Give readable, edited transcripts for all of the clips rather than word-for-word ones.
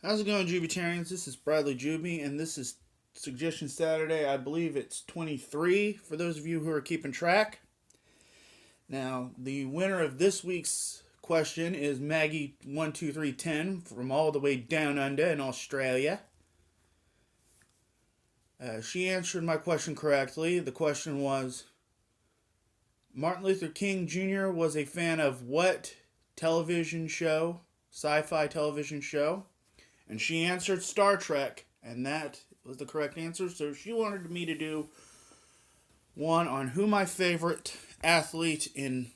How's it going, Jubitarians? This is Bradley Juby, and this is Suggestion Saturday. I believe it's 23 for those of you who are keeping track. Now, the winner of this week's question is Maggie12310 from all the way down under in Australia. She answered my question correctly. The question was Martin Luther King Jr. was a fan of what television show, sci-fi television show? And she answered Star Trek, and that was the correct answer. So she wanted me to do one on who my favorite athlete in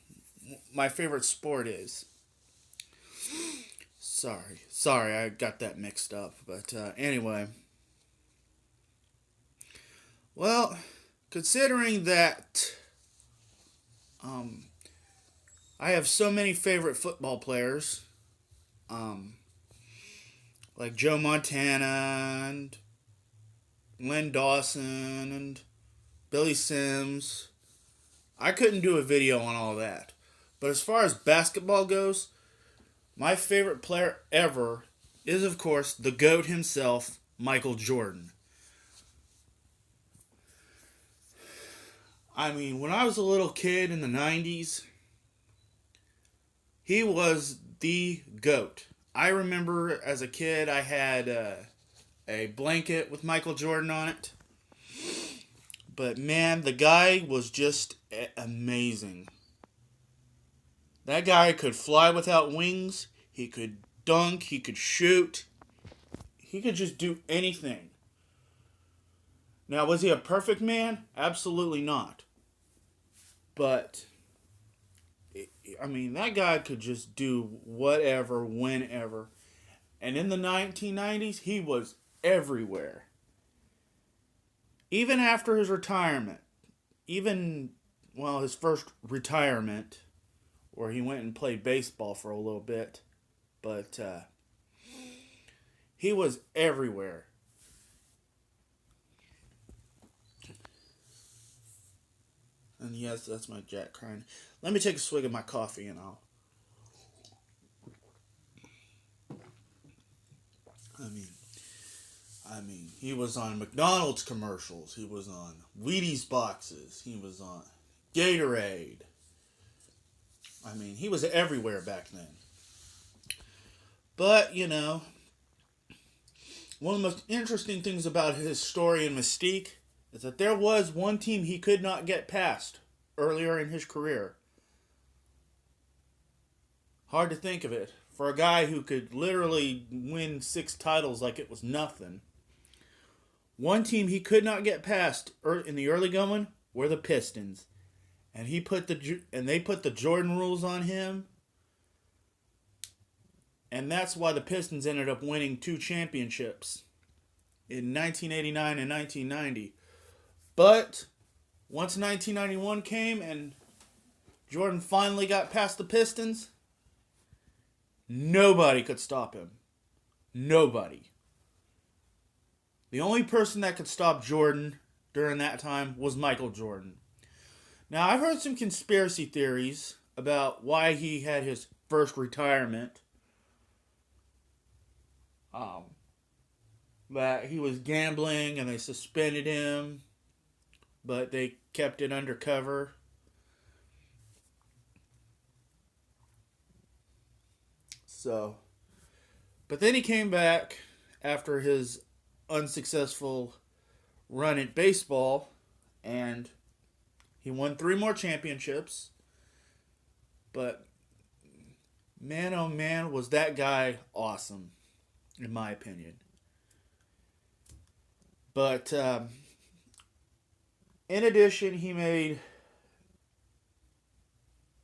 my favorite sport is. Sorry, I got that mixed up. But anyway. Well, considering that I have so many favorite football players, like Joe Montana and Len Dawson and Billy Sims. I couldn't do a video on all that. But as far as basketball goes, my favorite player ever is, of course, the GOAT himself, Michael Jordan. I mean, when I was a little kid in the 90s, he was the GOAT. I remember as a kid I had a blanket with Michael Jordan on it. But man, the guy was just amazing. That guy could fly without wings. He could dunk. He could shoot. He could just do anything. Now, was he a perfect man? Absolutely not. But, I mean, that guy could just do whatever, whenever. And in the 1990s, he was everywhere. Even after his retirement, his first retirement, where he went and played baseball for a little bit, but he was everywhere. And yes, that's my Jack crying. Let me take a swig of my coffee and I'll... I mean, he was on McDonald's commercials. He was on Wheaties boxes. He was on Gatorade. I mean, he was everywhere back then. But, you know, one of the most interesting things about his story and mystique is that there was one team he could not get past earlier in his career. Hard to think of it. For a guy who could literally win 6 titles like it was nothing. One team he could not get past in the early going were the Pistons. And they put the Jordan rules on him. And that's why the Pistons ended up winning 2 championships in 1989 and 1990. But once 1991 came and Jordan finally got past the Pistons, nobody could stop him. Nobody. The only person that could stop Jordan during that time was Michael Jordan. Now, I've heard some conspiracy theories about why he had his first retirement. That he was gambling and they suspended him, but they kept it undercover. But then he came back after his unsuccessful run at baseball, and he won 3 more championships. But man, oh man, was that guy awesome, in my opinion. But in addition, he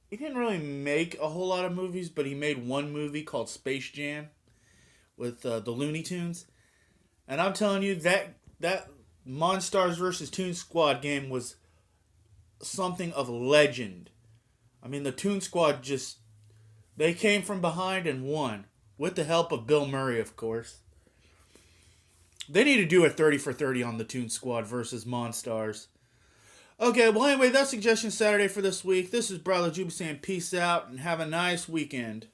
didn't really make a whole lot of movies, but he made one movie called Space Jam with the Looney Tunes. And I'm telling you, that Monstars vs. Toon Squad game was something of legend. I mean, the Toon Squad they came from behind and won. With the help of Bill Murray, of course. They need to do a 30 for 30 on the Toon Squad versus Monstars. Okay, well anyway, that's Suggestion Saturday for this week. This is Bradley Juby saying peace out and have a nice weekend.